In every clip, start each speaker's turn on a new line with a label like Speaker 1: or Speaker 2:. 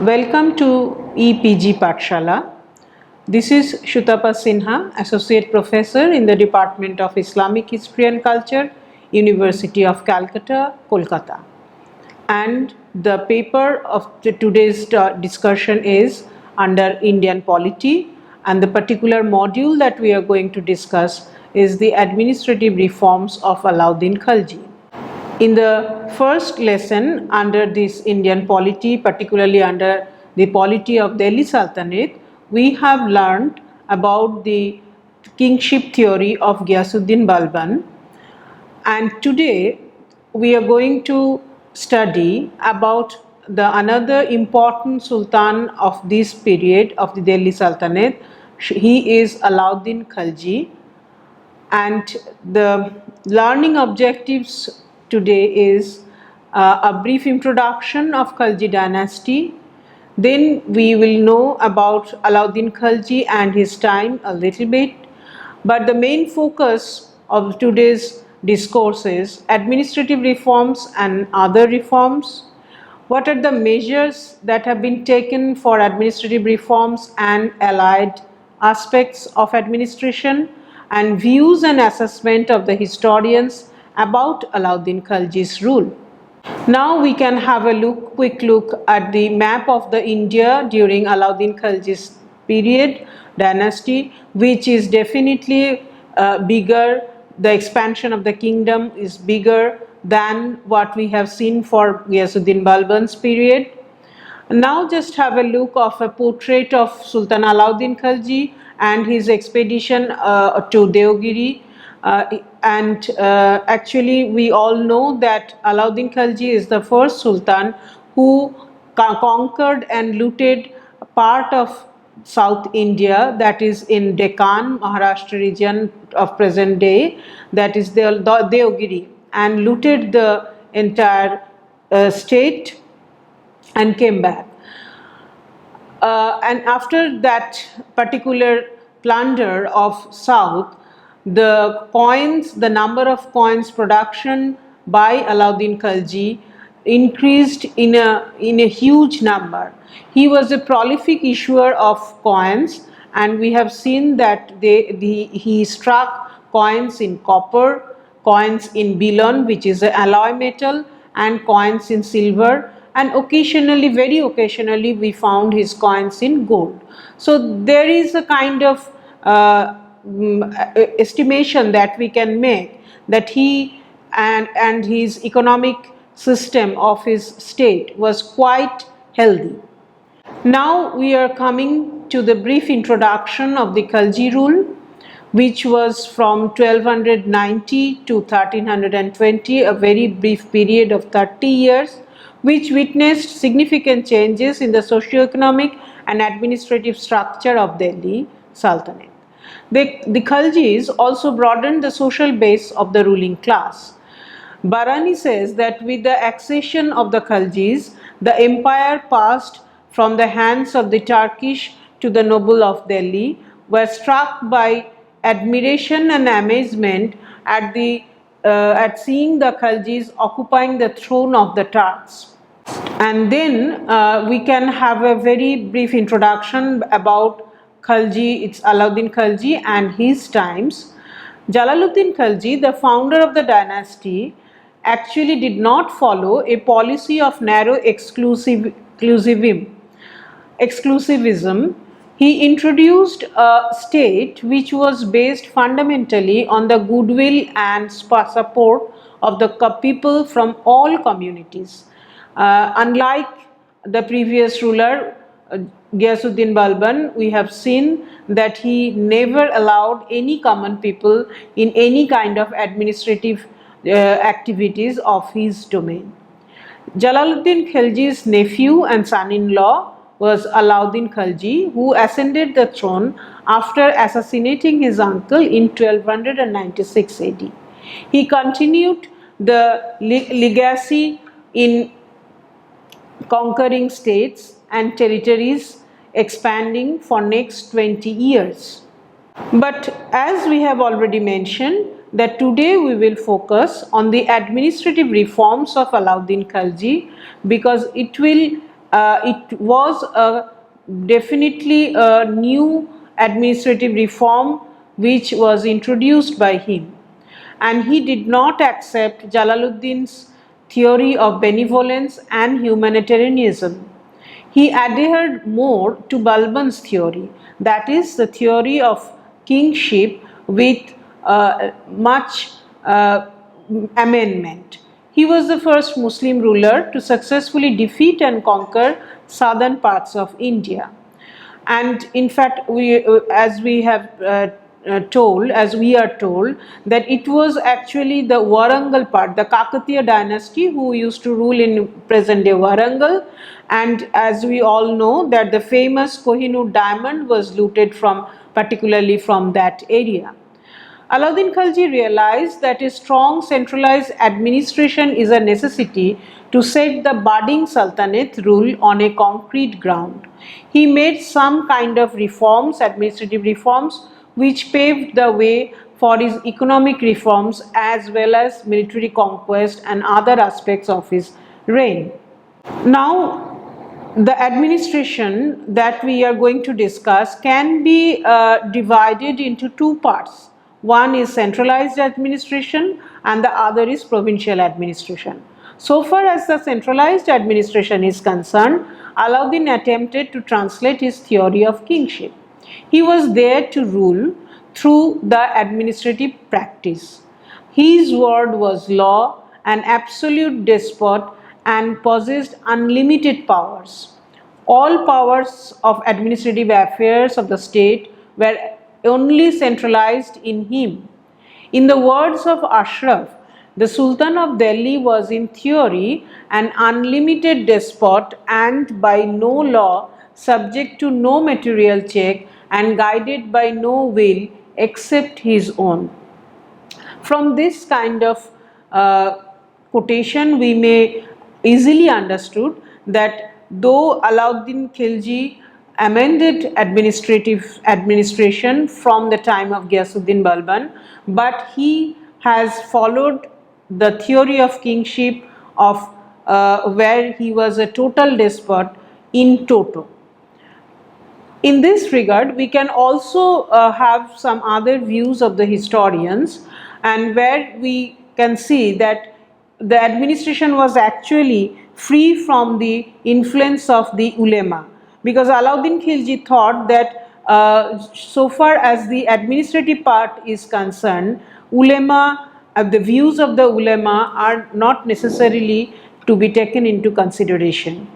Speaker 1: Welcome to EPG Pathshala. This is Shutapa Sinha, Associate Professor in the Department of Islamic History and Culture, University of Calcutta, Kolkata. And the paper of today's discussion is under Indian polity, and the particular module that we are going to discuss is the administrative reforms of Alauddin Khalji. In the first lesson under this Indian polity, particularly under the polity of Delhi Sultanate, we have learned about the kingship theory of Ghiyasuddin Balban, and today we are going to study about another important sultan of this period of the Delhi Sultanate. He is Alauddin Khalji, and the learning objectives today is a brief introduction of Khalji dynasty. Then we will know about Alauddin Khalji and his time a little bit. But the main focus of today's discourse is administrative reforms and other reforms. What are the measures that have been taken for administrative reforms and allied aspects of administration, and views and assessment of the historians about Alauddin Khalji's rule. Now we can have a quick look at the map of the India during Alauddin Khalji's period, dynasty, which is definitely bigger. The expansion of the kingdom is bigger than what we have seen for Ghiyasuddin Balban's period. Now just have a look of a portrait of Sultan Alauddin Khalji and his expedition to Deogiri. Actually we all know that Alauddin Khalji is the first sultan who conquered and looted part of South India, that is in Deccan, Maharashtra region of present day, that is the Deogiri, and looted the entire state and came back. And after that particular plunder of South, the coins, the number of coins production by Alauddin Khalji increased in a huge number. He was a prolific issuer of coins, and we have seen that he struck coins in copper, coins in Bilon, which is an alloy metal, and coins in silver, and occasionally, very occasionally, we found his coins in gold. So there is a kind of estimation that we can make that he and his economic system of his state was quite healthy. Now we are coming to the brief introduction of the Khalji rule, which was from 1290 to 1320, a very brief period of 30 years, which witnessed significant changes in the socio-economic and administrative structure of Delhi Sultanate. The Khaljis also broadened the social base of the ruling class. Barani says that with the accession of the Khaljis, the empire passed from the hands of the Turkish to the noble of Delhi, were struck by admiration and amazement at seeing the Khaljis occupying the throne of the Turks. And then we can have a very brief introduction about Khalji, it's Alauddin Khalji and his times. Jalaluddin Khalji, the founder of the dynasty, actually did not follow a policy of narrow exclusivism. He introduced a state which was based fundamentally on the goodwill and support of the people from all communities. Unlike the previous ruler, Ghiyasuddin Balban, we have seen that he never allowed any common people in any kind of administrative activities of his domain. Jalaluddin Khalji's nephew and son-in-law was Alauddin Khalji, who ascended the throne after assassinating his uncle in 1296 AD. He continued the legacy in conquering states and territories, expanding for next 20 years. But as we have already mentioned, that today we will focus on the administrative reforms of Alauddin Khalji, because it will it was definitely a new administrative reform which was introduced by him, and he did not accept Jalaluddin's theory of benevolence and humanitarianism. He adhered more to Balban's theory, that is, the theory of kingship with much amendment. He was the first Muslim ruler to successfully defeat and conquer southern parts of India. And in fact, as we are told, that it was actually the Warangal part, the Kakatiya dynasty, who used to rule in present-day Warangal, and as we all know, that the famous Kohinoor diamond was looted particularly from that area. Alauddin Khalji realized that a strong centralized administration is a necessity to set the budding Sultanate rule on a concrete ground. He made some kind of reforms, administrative reforms, which paved the way for his economic reforms as well as military conquest and other aspects of his reign. Now, the administration that we are going to discuss can be divided into two parts. One is centralized administration and the other is provincial administration. So far as the centralized administration is concerned, Alauddin attempted to translate his theory of kingship. He was there to rule through the administrative practice. His word was law, an absolute despot, and possessed unlimited powers. All powers of administrative affairs of the state were only centralized in him. In the words of Ashraf, the Sultan of Delhi was in theory an unlimited despot and by no law, subject to no material check and guided by no will except his own. From this kind of quotation, we may easily understood that though Alauddin Khilji amended administration from the time of Ghiyasuddin Balban, but he has followed the theory of kingship of where he was a total despot in toto. In this regard, we can also have some other views of the historians, and where we can see that the administration was actually free from the influence of the ulema, because Alauddin Khilji thought that so far as the administrative part is concerned, ulema, the views of the ulema are not necessarily to be taken into consideration.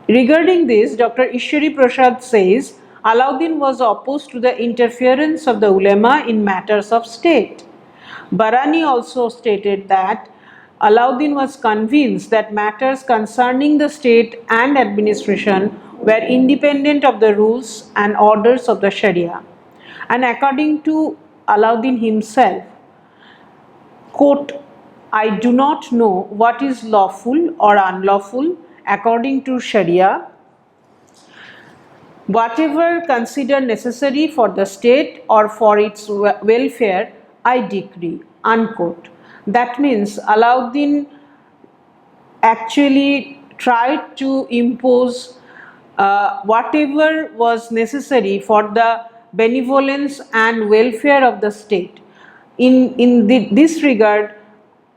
Speaker 1: Regarding this, Dr. Ishwari Prasad says, Alauddin was opposed to the interference of the ulema in matters of state. Barani also stated that Alauddin was convinced that matters concerning the state and administration were independent of the rules and orders of the Sharia. And according to Alauddin himself, quote, I do not know what is lawful or unlawful according to Sharia. Whatever considered necessary for the state or for its welfare, I decree, unquote. That means Alauddin actually tried to impose whatever was necessary for the benevolence and welfare of the state. In this regard,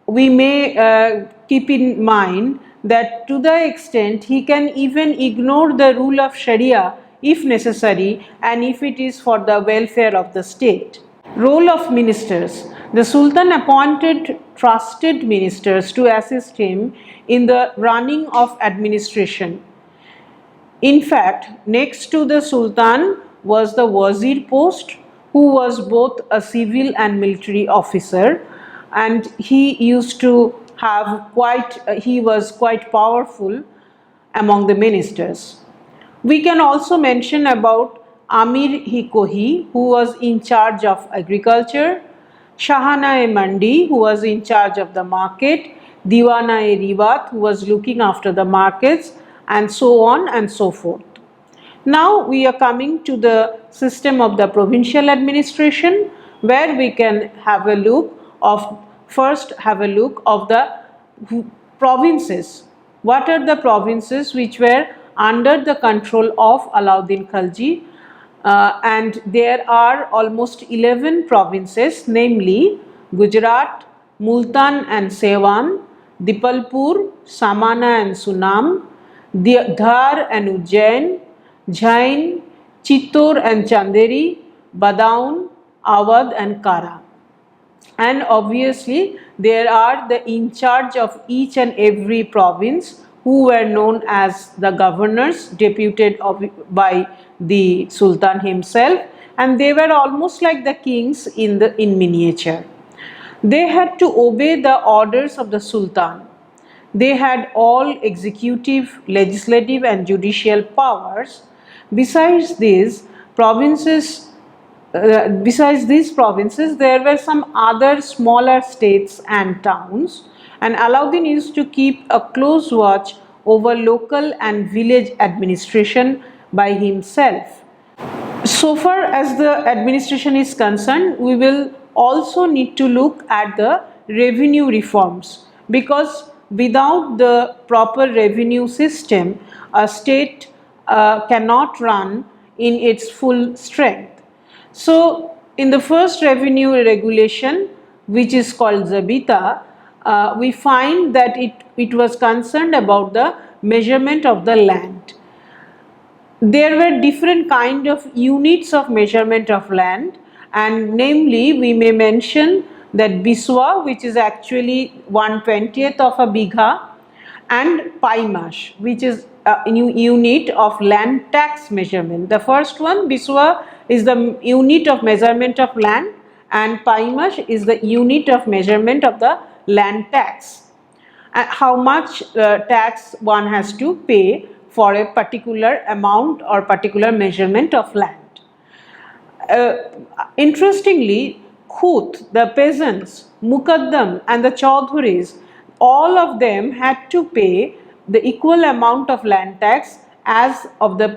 Speaker 1: we may keep in mind that to the extent he can even ignore the rule of Sharia if necessary and if it is for the welfare of the state. Role of ministers. The Sultan appointed trusted ministers to assist him in the running of administration. In fact, next to the Sultan was the Wazir post, who was both a civil and military officer, and he used to have he was quite powerful among the ministers. We can also mention about Amir-i-Kohi, who was in charge of agriculture, Shahana-e-Mandi, who was in charge of the market, Diwana-e-Ribat, who was looking after the markets, and so on and so forth. Now we are coming to the system of the provincial administration, where we can have a look of the provinces. What are the provinces which were under the control of Alauddin Khalji, and there are almost 11 provinces, namely Gujarat, Multan and Sewan, Dipalpur, Samana and Sunam, Dhar and Ujjain, Jain, Chittor and Chanderi, Badaun, Awadh and Kara. And obviously there are the in charge of each and every province who were known as the governors deputed by the Sultan himself, and they were almost like the kings in miniature. They had to obey the orders of the Sultan. They had all executive, legislative and judicial powers. Besides these provinces, there were some other smaller states and towns, and Alauddin used to keep a close watch over local and village administration by himself. So far as the administration is concerned, we will also need to look at the revenue reforms, because without the proper revenue system, a state cannot run in its full strength. So, in the first revenue regulation, which is called Zabita, we find that it was concerned about the measurement of the land. There were different kind of units of measurement of land, and namely we may mention that Biswa, which is actually 1/20th of a bigha, and Paimash, which is a unit of land tax measurement. The first one, Biswa, is the unit of measurement of land, and Paimash is the unit of measurement of the land tax. How much tax one has to pay for a particular amount or particular measurement of land. Interestingly, Khut, the peasants, Mukaddam and the Chaudhuris, all of them had to pay the equal amount of land tax as of the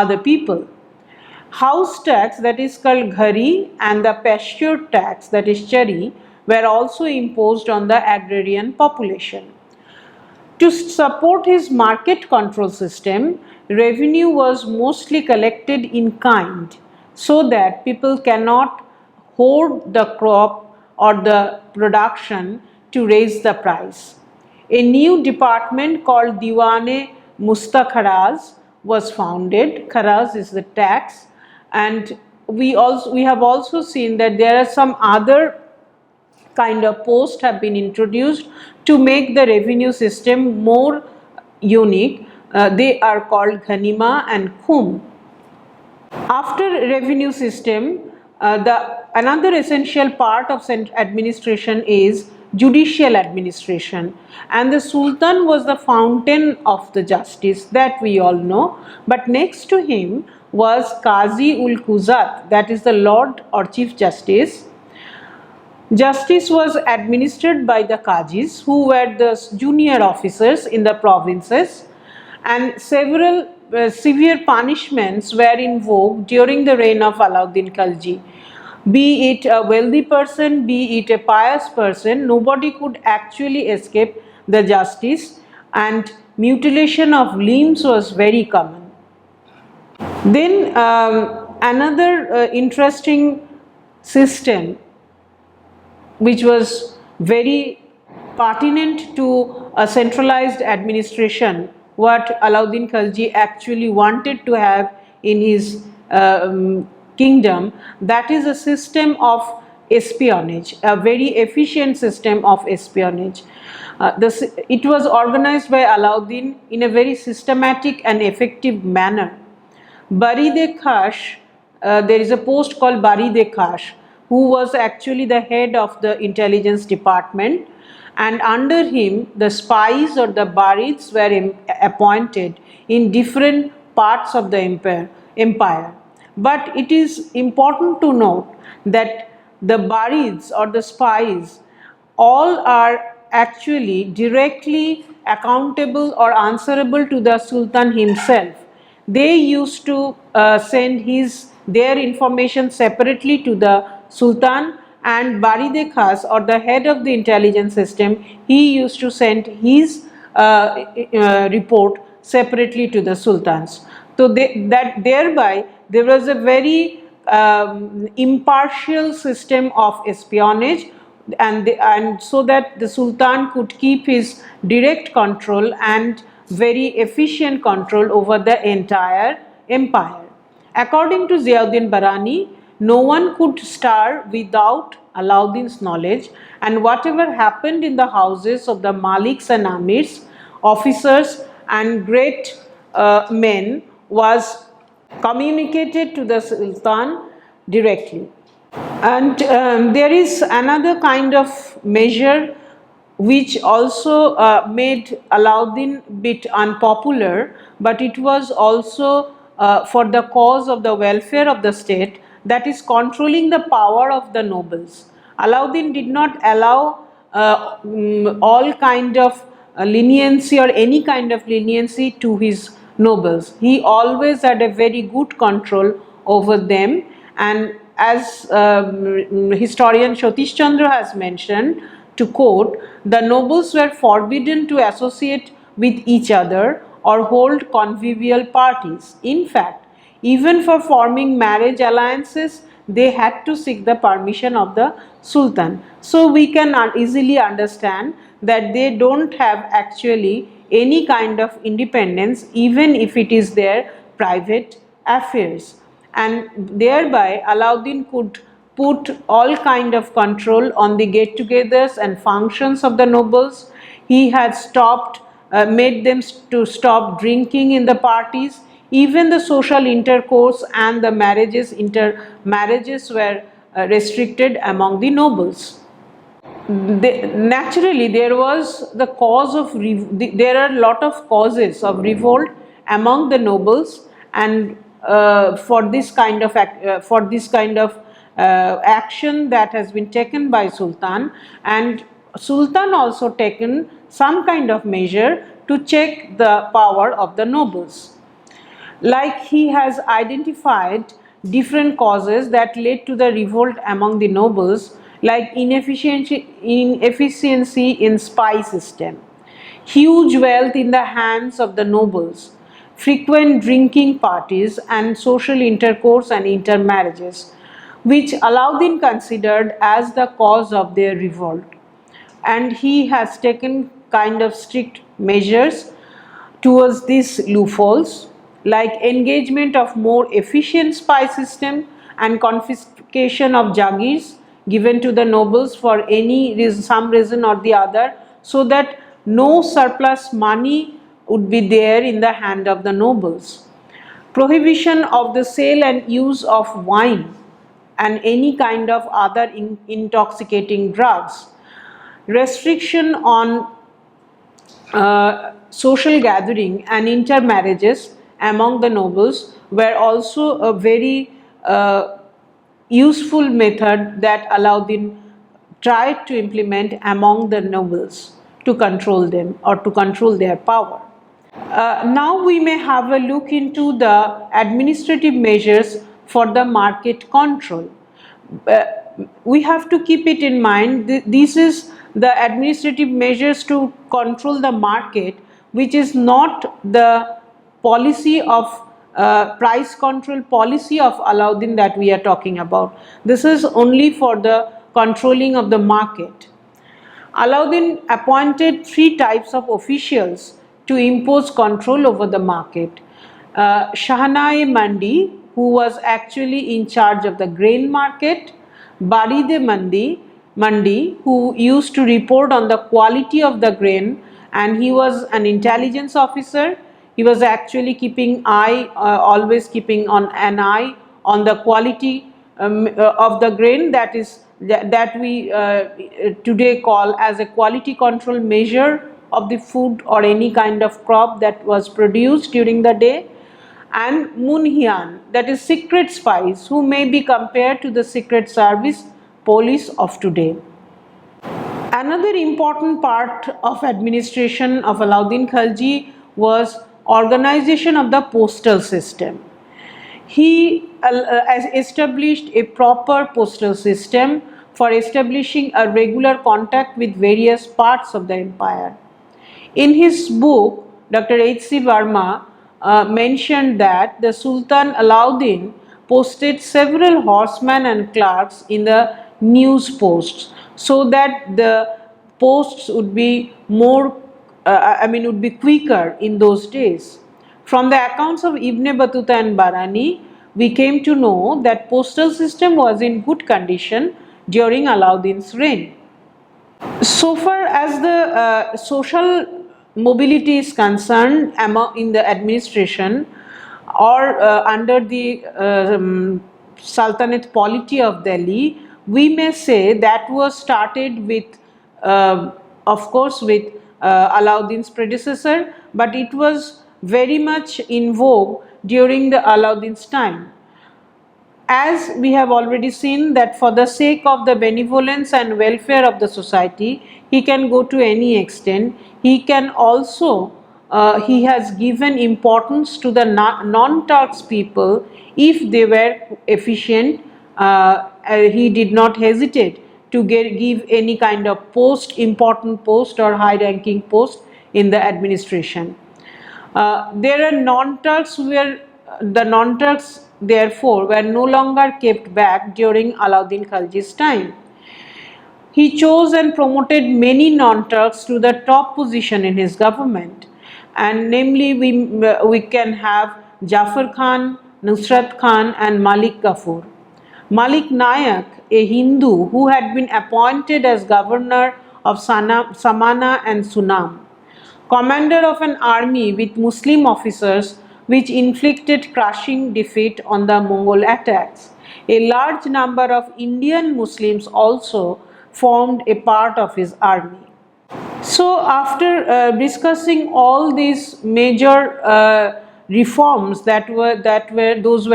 Speaker 1: other people. House tax, that is called Ghari, and the pasture tax, that is Chari, were also imposed on the agrarian population. To support his market control system, revenue was mostly collected in kind, so that people cannot hoard the crop or the production to raise the price. A new department called Diwane Mustakharaz was founded. Kharaz is the tax, and we have also seen that there are some other kind of posts have been introduced to make the revenue system more unique. They are called Ghanima and Khum. After revenue system, another essential part of administration is judicial administration, and the Sultan was the fountain of the justice, that we all know, but next to him was Qazi ul Quzat, that is the Lord or Chief Justice. Justice was administered by the Qazis, who were the junior officers in the provinces, and several severe punishments were in vogue during the reign of Alauddin Khalji. Be it a wealthy person, be it a pious person, nobody could actually escape the justice, and mutilation of limbs was very common. Then another interesting system which was very pertinent to a centralized administration, what Alauddin Khalji actually wanted to have in his kingdom, that is a system of espionage, a very efficient system of espionage. It was organized by Alauddin in a very systematic and effective manner. Bari-de-Khash, there is a post called Bari-de-Khash, who was actually the head of the intelligence department, and under him the spies or the Barids were appointed in different parts of the empire. But it is important to note that the Barids or the spies all are actually directly accountable or answerable to the Sultan himself. They used to send their information separately to the Sultan, and Bari-de-Khas, or the head of the intelligence system, he used to send his report separately to the sultans. So thereby there was a very impartial system of espionage, and so that the sultan could keep his direct control and very efficient control over the entire empire. According to Ziauddin Barani, no one could starve without Alauddin's knowledge, and whatever happened in the houses of the Maliks and Amirs, officers and great men was communicated to the Sultan directly. And there is another kind of measure which also made Alauddin bit unpopular, but it was also for the cause of the welfare of the state, that is controlling the power of the nobles. Alauddin did not allow all kind of leniency or any kind of leniency to his nobles. He always had a very good control over them, and as historian Satish Chandra has mentioned, to quote, the nobles were forbidden to associate with each other or hold convivial parties. In fact, even for forming marriage alliances, they had to seek the permission of the Sultan. So we can easily understand that they don't have actually any kind of independence, even if it is their private affairs. And thereby Alauddin could put all kind of control on the get-togethers and functions of the nobles. He had made them to stop drinking in the parties. Even the social intercourse and the marriages were restricted among the nobles. Naturally, there was the cause of there are a lot of causes of revolt among the nobles, and for this kind of action that has been taken by Sultan, and Sultan also taken some kind of measure to check the power of the nobles. Like he has identified different causes that led to the revolt among the nobles, like inefficiency in spy system, huge wealth in the hands of the nobles, frequent drinking parties, and social intercourse and intermarriages, which Alauddin considered as the cause of their revolt. And he has taken kind of strict measures towards these loopholes, like engagement of more efficient spy system and confiscation of jagirs given to the nobles for some reason or the other, so that no surplus money would be there in the hand of the nobles. Prohibition of the sale and use of wine and any kind of other intoxicating drugs. Restriction on social gathering and intermarriages among the nobles were also a very useful method that Alauddin tried to implement among the nobles to control them or to control their power. Now we may have a look into the administrative measures for the market control. We have to keep it in mind, this is the administrative measures to control the market, which is not the policy of price control policy of Alauddin that we are talking about. This is only for the controlling of the market. Alauddin appointed 3 types of officials to impose control over the market. Shahnai-e-Mandi, who was actually in charge of the grain market; Mandi, who used to report on the quality of the grain, and he was an intelligence officer. He was actually always keeping an eye on the quality of the grain, that we today call as a quality control measure of the food or any kind of crop that was produced during the day. And Munhian, that is secret spies, who may be compared to the secret service police of today. Another important part of administration of Alauddin Khalji was organization of the postal system. He established a proper postal system for establishing a regular contact with various parts of the empire. In his book Dr. H.C. Verma mentioned that the Sultan Alauddin posted several horsemen and clerks in the news posts so that the posts would be more, would be quicker in those days. From the accounts of Ibn Battuta and Barani, we came to know that postal system was in good condition during Alauddin's reign. So far as the social mobility is concerned in the administration or under the Sultanate polity of Delhi, we may say that was started with, of course, with Alauddin's predecessor, but it was very much in vogue during the Alauddin's time. As we have already seen that for the sake of the benevolence and welfare of the society, he can go to any extent. He can also, he has given importance to the non-Turks people if they were efficient. He did not hesitate to give any kind of post, important post or high-ranking post in the administration. There are non-Turks where the non-Turks therefore were no longer kept back during Alauddin Khalji's time. He chose and promoted many non-Turks to the top position in his government, and namely we can have Jafar Khan, Nusrat Khan and Malik Kafur. Malik Nayak, a Hindu who had been appointed as governor of Samana and Sunam, commander of an army with Muslim officers which inflicted crushing defeat on the Mongol attacks. A large number of Indian Muslims also formed a part of his army. So after discussing all these major reforms that were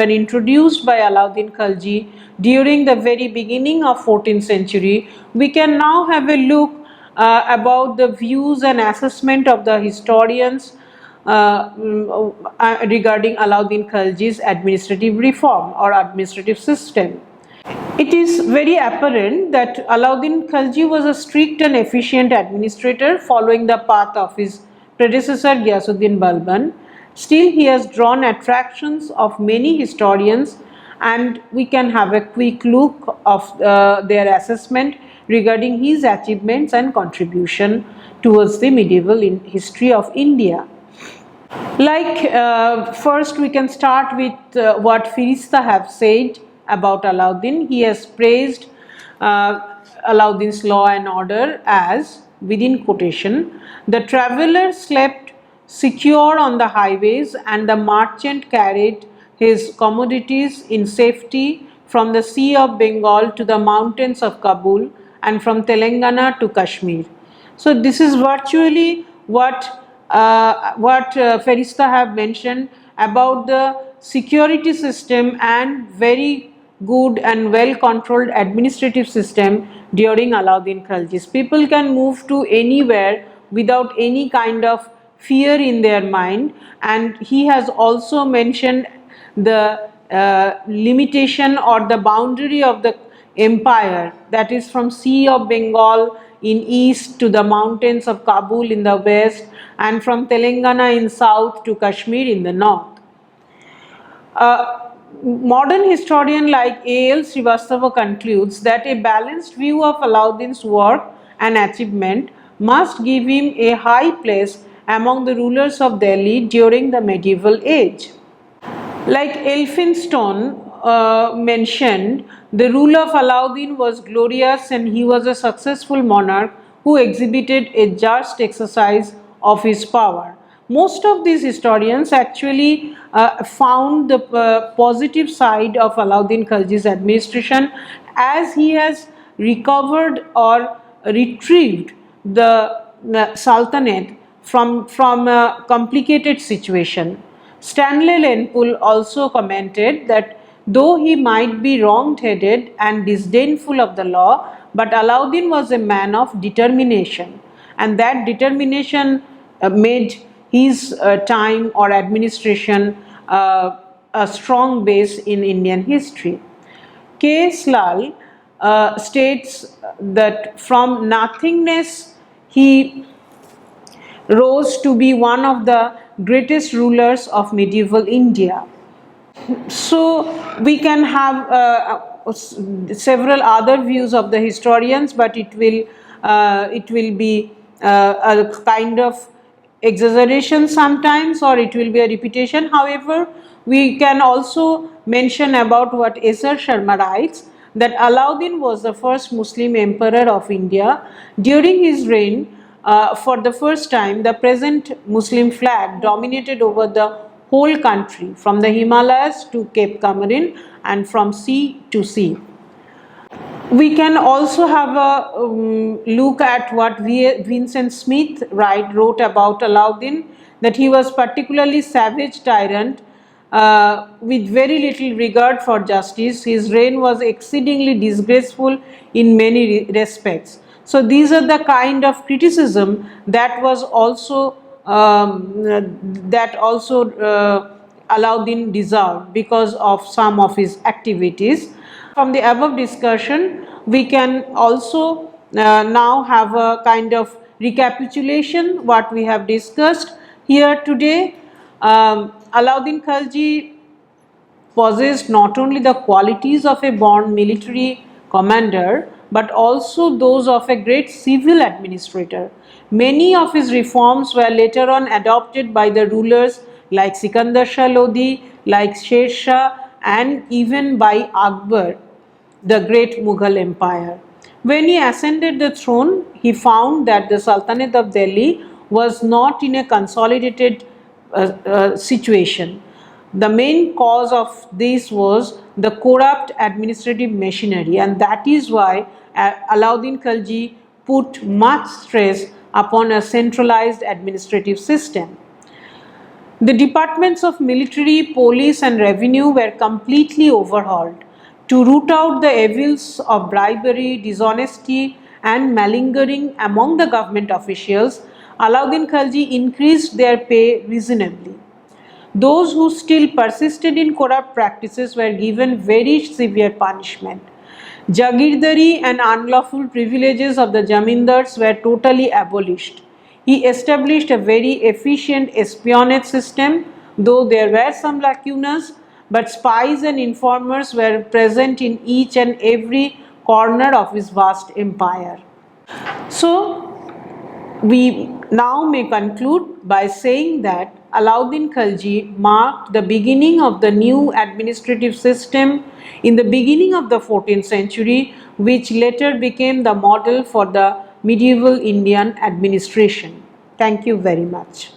Speaker 1: introduced by Alauddin Khalji during the very beginning of 14th century, we can now have a look about the views and assessment of the historians regarding Alauddin Khalji's administrative reform or administrative system. It is very apparent that Alauddin Khalji was a strict and efficient administrator following the path of his predecessor Ghiyasuddin Balban. Still, he has drawn attractions of many historians, and we can have a quick look of their assessment regarding his achievements and contribution towards the medieval history of India. First we can start with what Firista have said about Alauddin. He has praised Alauddin's law and order as, within quotation, the traveller slept secure on the highways and the merchant carried his commodities in safety from the Sea of Bengal to the mountains of Kabul and from Telangana to Kashmir. So this is virtually what Ferista have mentioned about the security system and very good and well controlled administrative system during Alauddin Khalji's. People can move to anywhere without any kind of fear in their mind, and he has also mentioned the limitation or the boundary of the empire, that is from Sea of Bengal in east to the mountains of Kabul in the west, and from Telangana in south to Kashmir in the north. Modern historian like A.L. Srivastava concludes that a balanced view of Alauddin's work and achievement must give him a high place among the rulers of Delhi during the medieval age. Like Elphinstone mentioned, the rule of Alauddin was glorious and he was a successful monarch who exhibited a just exercise of his power. Most of these historians actually found the positive side of Alauddin Khalji's administration, as he has recovered or retrieved the Sultanate from a complicated situation. Stanley Lenpool also commented that though he might be wrong-headed and disdainful of the law, but Alauddin was a man of determination, and that determination made his time or administration a strong base in Indian history. K. S. Lal states that from nothingness he rose to be one of the greatest rulers of medieval India. So we can have several other views of the historians, but it will be a kind of exaggeration sometimes, or it will be a repetition. However, we can also mention about what S.R. Sharma writes, that Alauddin was the first Muslim emperor of India. During his reign, for the first time, the present Muslim flag dominated over the whole country, from the Himalayas to Cape Comorin and from sea to sea. We can also have a look at what Vincent Smith wrote about Alauddin, that he was particularly savage tyrant with very little regard for justice. His reign was exceedingly disgraceful in many respects. So these are the kind of criticism that was also Alauddin deserved because of some of his activities. From the above discussion, we can also now have a kind of recapitulation what we have discussed here today. Alauddin Khalji possessed not only the qualities of a born military commander, but also those of a great civil administrator. Many of his reforms were later on adopted by the rulers like Sikandar Shah Lodi, like Sher Shah, and even by Akbar, the great Mughal Empire. When he ascended the throne, he found that the Sultanate of Delhi was not in a consolidated situation. The main cause of this was the corrupt administrative machinery, and that is why Alauddin Khalji put much stress upon a centralized administrative system. The departments of military, police and revenue were completely overhauled. To root out the evils of bribery, dishonesty and malingering among the government officials, Alauddin Khalji increased their pay reasonably. Those who still persisted in corrupt practices were given very severe punishment. Jagirdari and unlawful privileges of the Jamindars were totally abolished. He established a very efficient espionage system, though there were some lacunas, but spies and informers were present in each and every corner of his vast empire. So, we now may conclude by saying that Alauddin Khalji marked the beginning of the new administrative system in the beginning of the 14th century, which later became the model for the medieval Indian administration. Thank you very much.